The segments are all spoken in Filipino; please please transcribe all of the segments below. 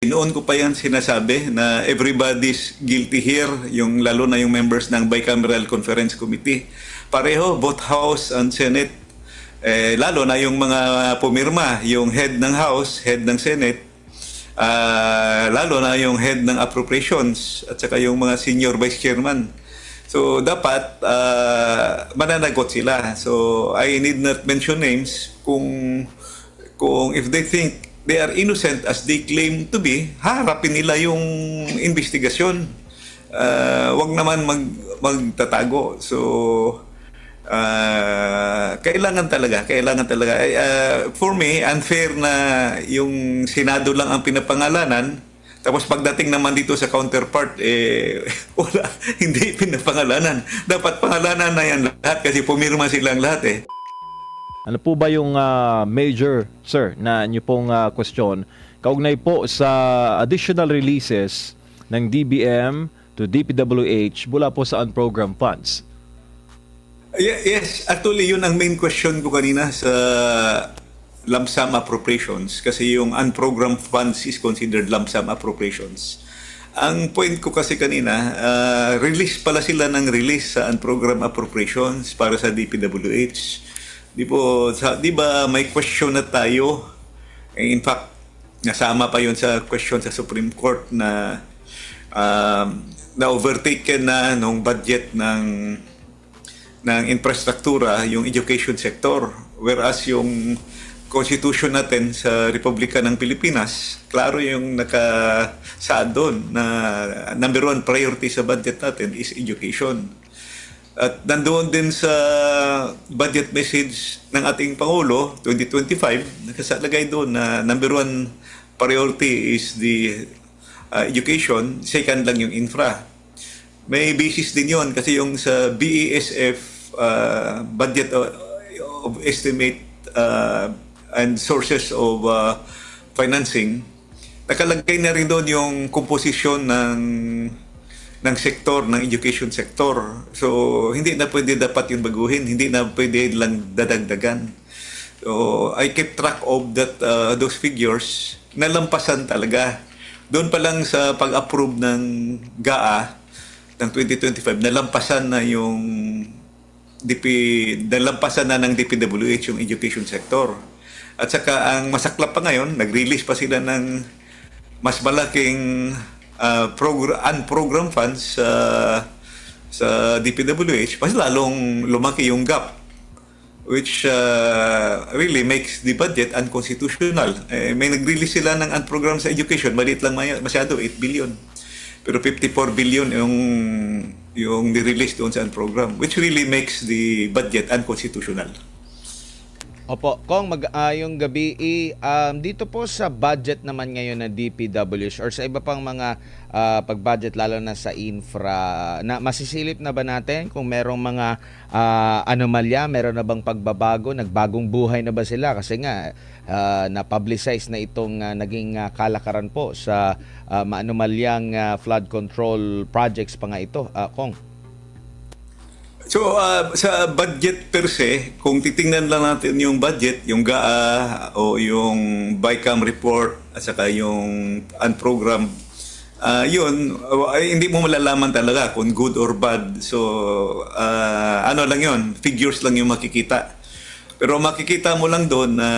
noon ko pa yan sinasabi na everybody's guilty here, yung lalo na yung members ng Bicameral Conference Committee. Pareho, both House and Senate, lalo na yung mga pumirma, yung head ng House, head ng Senate, lalo na yung head ng Appropriations at saka yung mga senior vice chairman. So dapat mananagot sila. So I need not mention names kung if they think they are innocent as they claim to be, harapin nila yung investigasyon. Wag naman magtatago. So kailangan talaga. For me, unfair na yung Senado lang ang pinapangalanan, tapos pagdating naman dito sa counterpart, wala, hindi pinapangalanan. Dapat pangalanan na yan lahat kasi pumirma silang lahat Ano po ba yung major, sir, na inyo pong question kaugnay po sa additional releases ng DBM to DPWH mula po sa unprogrammed funds? Yes, actually yun ang main question ko kanina sa lump sum appropriations kasi yung unprogrammed funds is considered lump sum appropriations. Ang point ko kasi kanina, release pala sila ng release sa unprogrammed appropriations para sa DPWH. Di ba may question na tayo? In fact, nasama pa yun sa question sa Supreme Court na na-overtaken na nung budget ng infrastruktura yung education sector. Whereas yung Constitution natin sa Republika ng Pilipinas, klaro yung nakasaad doon na number one priority sa budget natin is education. At nandoon din sa budget message ng ating Pangulo, 2025, nakasalagay doon na number one priority is the education, second lang yung infra. May basis din yon kasi yung sa BESF budget of estimate and sources of financing, nakalagay na rin doon yung komposisyon ng sektor, ng education sector. So, hindi na pwede dapat yung baguhin, hindi na pwede lang dadagdagan. So, I kept track of those figures, nalampasan talaga. Doon pa lang sa pag-approve ng GAA ng 2025, nalampasan na nalampasan na ng DPWH yung education sector. At saka ang masaklap pa ngayon, nag-release pa sila ng mas malaking unprogrammed funds sa DPWH, mas lalong lumaki yung gap, which really makes the budget unconstitutional. May nag-release sila ng unprogrammed sa education, maliit lang masyado, 8 billion. Pero 54 billion yung ni-release doon sa unprogrammed, which really makes the budget unconstitutional. Opo, Kong, mag-ayong gabi. Dito po sa budget naman ngayon na DPWH or sa iba pang mga pag-budget lalo na sa infra, na masisilip na ba natin kung merong mga anomalya, meron na bang pagbabago, nagbagong buhay na ba sila? Kasi nga, na-publicize na itong naging kalakaran po sa maanomalyang flood control projects pa nga ito, Kong. So, sa budget per se, kung titingnan lang natin yung budget, yung GAA o yung BICAM report at saka yung unprogrammed, yun, hindi mo malalaman talaga kung good or bad. So, ano lang yun, figures lang yung makikita. Pero makikita mo lang doon na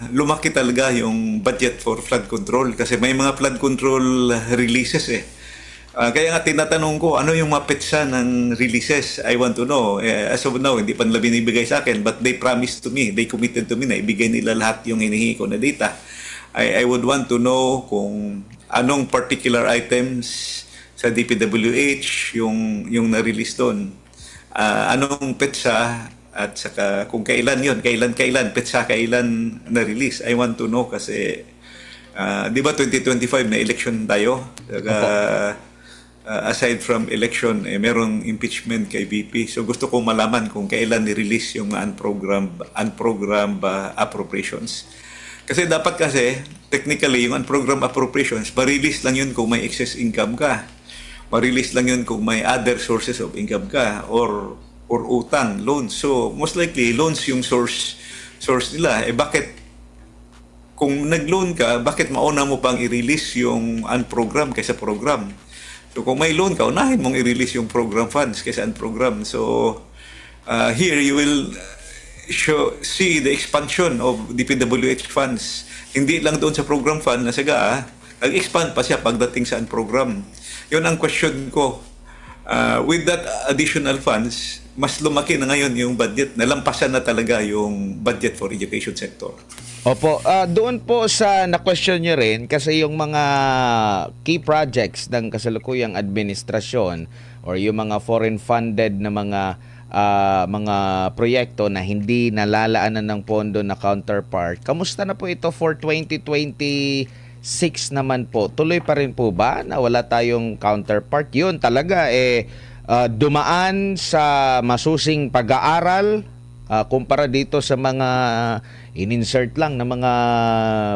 lumaki talaga yung budget for flood control kasi may mga flood control releases Kaya nga tinatanong ko, ano yung mapetsa ng releases? I want to know. As of now, hindi pa nila binibigay sa akin, but they promised to me, they committed to me na ibigay nila lahat yung hinihingi ko na data. I would want to know kung anong particular items sa DPWH yung na-release doon. Anong petsa at saka kung kailan yun, kailan, petsa kailan na-release. I want to know kasi, di ba 2025 na election tayo? Aside from election, merong impeachment kay VP. So gusto ko malaman kung kailan ni-release yung unprogrammed appropriations. Kasi dapat technically, yung unprogrammed appropriations, ma-release lang yun kung may excess income ka. Ma-release lang yun kung may other sources of income ka or utang, loans. So most likely, loans yung source nila. Bakit kung nag-loan ka, bakit mauna mo pang i-release yung unprogram kaysa program? So kung may loan ka, unahin mong i-release yung program funds kaysa unprogram. So here you will see the expansion of DPWH funds. Hindi lang doon sa program fund na saga, nag-expand pa siya pagdating sa unprogram. Yun ang question ko. With that additional funds, mas lumaki na ngayon yung budget. Nalampasan na talaga yung budget for education sector. Opo, doon po sa na-question nyo rin, kasi yung mga key projects ng kasalukuyang administrasyon or yung mga foreign funded na mga proyekto na hindi nalalaanan ng pondo na counterpart, kamusta na po ito for 2026 naman po? Tuloy pa rin po ba na wala tayong counterpart? Yun talaga dumaan sa masusing pag-aaral kumpara dito sa mga in-insert lang na mga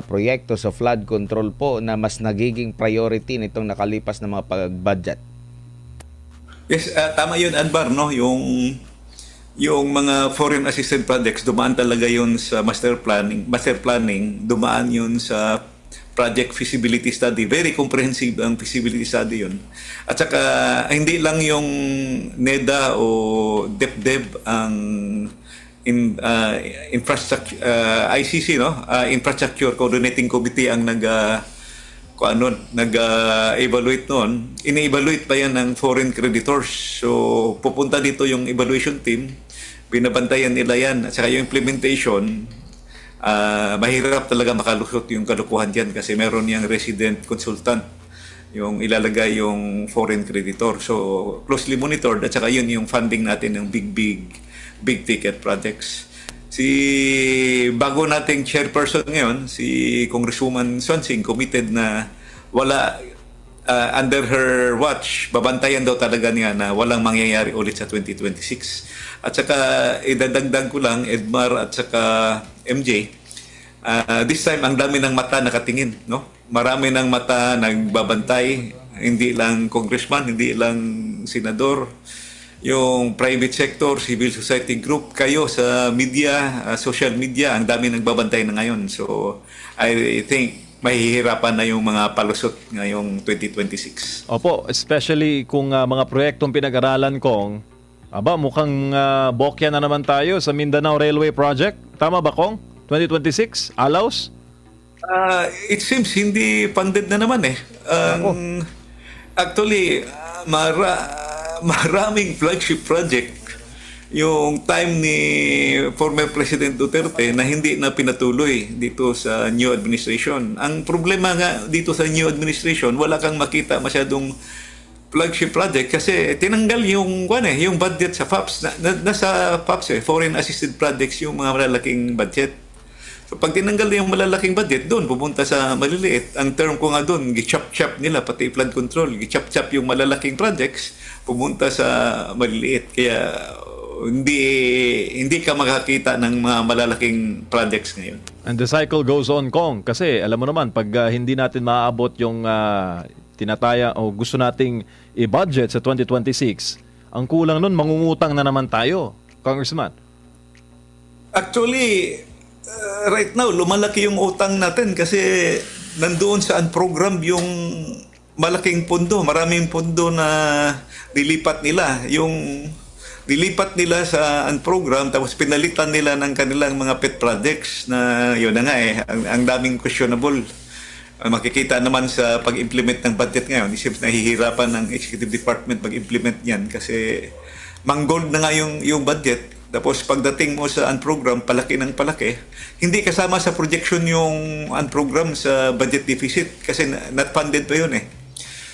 proyekto sa flood control po na mas nagiging priority nitong nakalipas na mga pag-budget. Yes, tama yun, Anbar, no? Yung mga foreign assisted projects, dumaan talaga yun sa master planning, dumaan yun sa project feasibility study. Very comprehensive ang feasibility study yun. At saka, hindi lang yung NEDA o DepDev ang infrastructure, ICC, no? Infrastructure Coordinating Committee ang nag-evaluate noon. Ini-evaluate pa yan ng foreign creditors. So, pupunta dito yung evaluation team, binabantayan nila yan. At saka yung implementation, mahirap talaga makalusot yung kalukuhan dyan kasi meron yung resident consultant yung ilalagay yung foreign creditor. So, closely monitored at saka yun yung funding natin ng big ticket projects. Bago nating chairperson ngayon, si Congresswoman Swansing, committed na wala, under her watch, babantayan daw talaga niya na walang mangyayari ulit sa 2026. At saka, idadagdag ko lang, Edmar at saka MJ, this time, ang dami ng mata nakatingin, no? Marami ng mata nagbabantay, hindi lang congressman, hindi lang senador, yung private sector, civil society group, kayo sa media, social media, ang dami nagbabantay na ngayon. So, I think mahihirapan na yung mga palusot ngayong 2026. Opo, especially kung mga proyektong pinag-aralan kong, mukhang bokya na naman tayo sa Mindanao Railway Project. Tama ba, Kong? 2026? Alaus? It seems hindi funded na naman eh. Actually, maraming flagship project yung time ni former President Duterte na hindi na pinatuloy dito sa new administration. Ang problema nga dito sa new administration, wala kang makita masyadong flagship project kasi tinanggal yung budget sa FAPS. Nasa FAPS foreign assisted projects yung mga malalaking budget. So pag tinanggal yung malalaking budget, doon pupunta sa maliliit. Ang term ko nga doon, gichop-chop nila, pati flood control, gichop-chop yung malalaking projects, pumunta sa maliliit. Kaya hindi ka makakita ng mga malalaking projects ngayon. And the cycle goes on, Kong. Kasi alam mo naman, pag hindi natin maaabot yung tinataya o gusto nating i-budget sa 2026, ang kulang nun, mangungutang na naman tayo, Congressman. Actually, right now, lumalaki yung utang natin kasi nandoon sa unprogram yung malaking pondo. Maraming pondo na dilipat nila. Yung dilipat nila sa unprogram tapos pinalitan nila ng kanilang mga pet projects na yun na nga ang daming questionable. Makikita naman sa pag-implement ng budget ngayon, isip nahihirapan ng Executive Department pag-implement yan kasi mangold na nga yung budget. Tapos pagdating mo sa unprogram, palaki ng palaki. Hindi kasama sa projection yung unprogram sa budget deficit kasi not funded pa yun eh.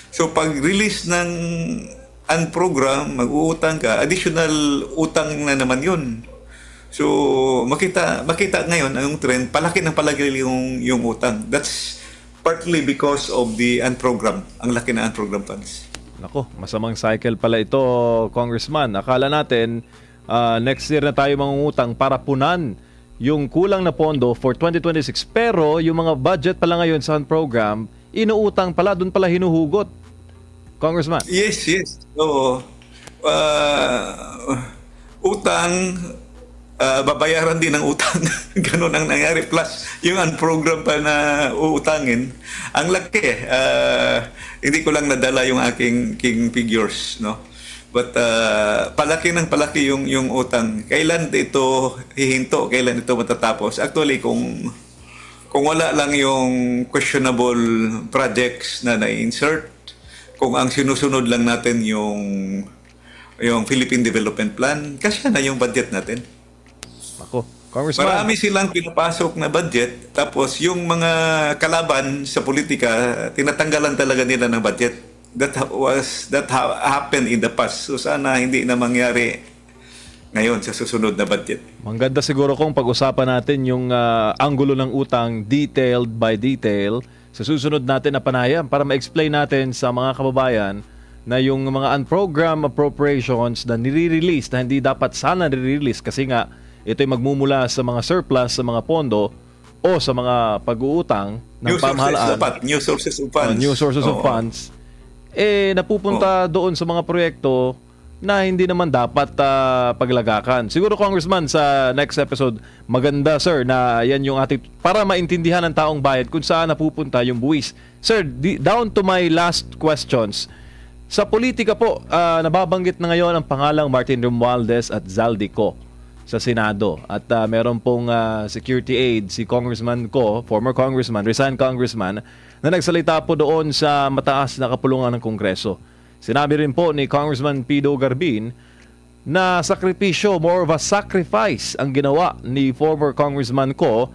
So pag-release ng unprogram, mag-uutang ka, additional utang na naman yun. So makita ngayon ang trend, palaki ng palaki yung utang. That's partly because of the unprogram, ang laki na unprogram funds. Nako, masamang cycle pala ito, Congressman. Akala natin next year na tayo mangungutang para punan yung kulang na pondo for 2026. Pero yung mga budget pala ngayon sa program, inuutang pala, doon pala hinuhugot. Congressman. Yes. So, utang, babayaran din ng utang. Ganun ang nangyari. Plus, yung unprogram pa na uutangin, ang laki. Hindi ko lang nadala yung aking figures, no? But palaki ng palaki yung utang. Kailan ito hihinto? Kailan ito matatapos? Actually, kung wala lang yung questionable projects na na-insert, kung ang sinusunod lang natin yung Philippine Development Plan, kasi na yung budget natin. Ako, Congressman. Marami silang pinapasok na budget, tapos yung mga kalaban sa politika, tinatanggalan talaga nila ng budget. That happened in the past. So sana hindi na mangyari ngayon sa susunod na budget. Mangganda siguro kung pag-usapan natin yung anggulo ng utang detailed by detail sa susunod natin na panayam para ma-explain natin sa mga kababayan na yung mga unprogrammed appropriations na nire-release na hindi dapat sana nire-release kasi nga ito'y magmumula sa mga surplus, sa mga pondo o sa mga pag-uutang ng pamahalaan. New sources of funds. New sources of funds. Napupunta doon sa mga proyekto na hindi naman dapat paglagakan. Siguro, Congressman, sa next episode, maganda, sir, na yan yung ating, para maintindihan ng taong bayad kung saan napupunta yung buwis. Sir, down to my last questions. Sa politika po, nababanggit na ngayon ang pangalang Martin Romualdez at Zaldico sa Senado. At meron pong security aide, si Congressman Ko, former congressman, resigned congressman, na nagsalita po doon sa mataas na kapulungan ng Kongreso. Sinabi rin po ni Congressman Pido Garbin na sakripisyo, more of a sacrifice ang ginawa ni former Congressman Ko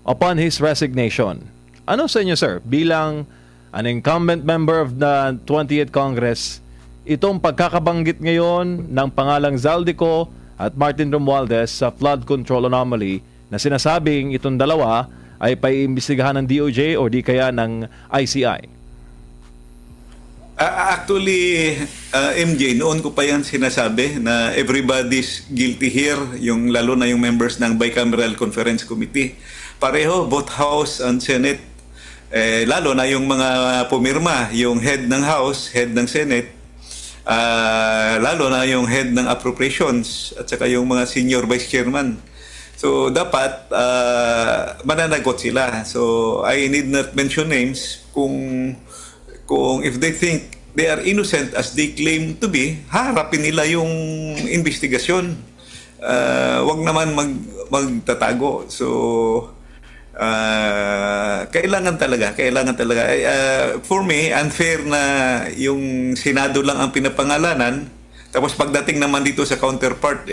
upon his resignation. Ano sa inyo, sir, bilang an incumbent member of the 20th Congress, itong pagkakabanggit ngayon ng pangalang Zaldico at Martin Romualdez sa flood control anomaly na sinasabing itong dalawa ay paiimbestigahan ng DOJ o di kaya ng ICI? Actually, MJ, noon ko pa yan sinasabi na everybody's guilty here, yung lalo na yung members ng Bicameral Conference Committee. Pareho, both House and Senate, lalo na yung mga pumirma, yung head ng House, head ng Senate, lalo na yung head ng Appropriations at saka yung mga senior vice chairman. So, dapat mananagot sila. So, I need not mention names kung if they think they are innocent as they claim to be, harapin nila yung investigasyon. Wag naman magtatago. So, kailangan talaga. For me, unfair na yung Senado lang ang pinapangalanan. Tapos pagdating naman dito sa counterpart,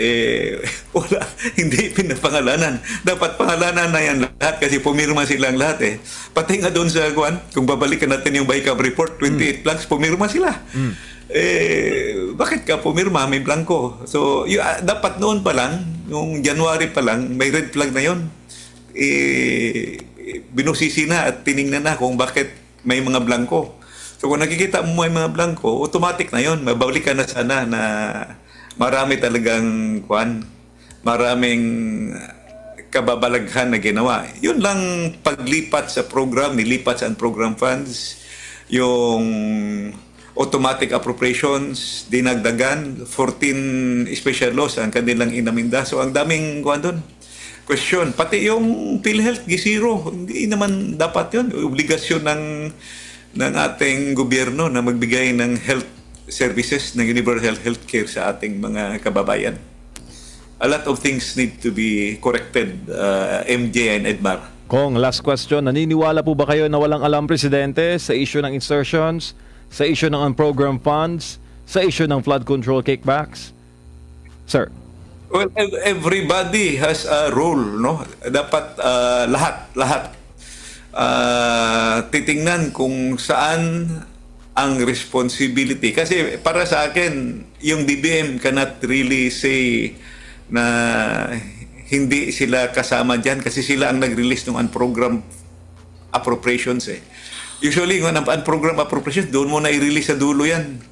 wala, hindi pinapangalanan. Dapat pangalanan na yan lahat kasi pumirma silang lahat . Pati nga doon sa kung babalikan natin yung BICAM report, 28 flags, pumirma sila. Bakit ka pumirma? May blanco. So, dapat noon pa lang, yung January pa lang, may red flag na yun. Binusisi na at tiningnan na kung bakit may mga blanco. So kung nakikita mo may mga blanco, automatic na yon. Mabalikan na sana na marami talagang maraming kababalaghan na ginawa. Yun lang paglipat sa program, nilipat sa program funds, yung automatic appropriations, dinagdagan, 14 special laws ang kanilang inaminda. So ang daming doon. Question. Pati yung PhilHealth, G0, hindi naman dapat yun. Obligasyon ng ating gobyerno na magbigay ng health services, ng universal health care sa ating mga kababayan. A lot of things need to be corrected, MJ and Edmar. Kong, last question. Naniniwala po ba kayo na walang alam presidente sa issue ng insertions, sa issue ng unprogrammed funds, sa issue ng flood control kickbacks? Sir. Well, everybody has a role, no? Dapat lahat titingnan kung saan ang responsibility. Kasi para sa akin, yung DBM cannot really say na hindi sila kasama dyan kasi sila ang nag-release ng unprogrammed appropriations . Usually, ng unprogrammed appropriations, doon mo na i-release sa dulo yan.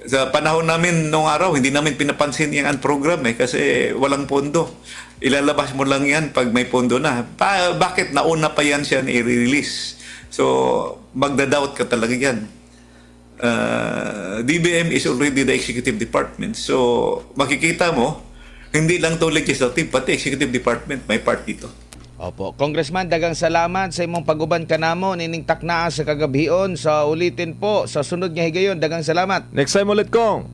Sa panahon namin noong araw, hindi namin pinapansin yung unprogram kasi walang pondo. Ilalabas mo lang yan pag may pondo na. Bakit nauna pa yan siya na i-release? So, magda-doubt ka talaga yan. DBM is already the executive department. So, makikita mo Hindi lang to legislative, pati executive department may part dito. Opo. Congressman, dagang salamat sa imong pag-uban kanamo nining taknaa sa kagabion. Sa ulitin po, sa sunod nga higayon, dagang salamat. Next time ulit, Kong.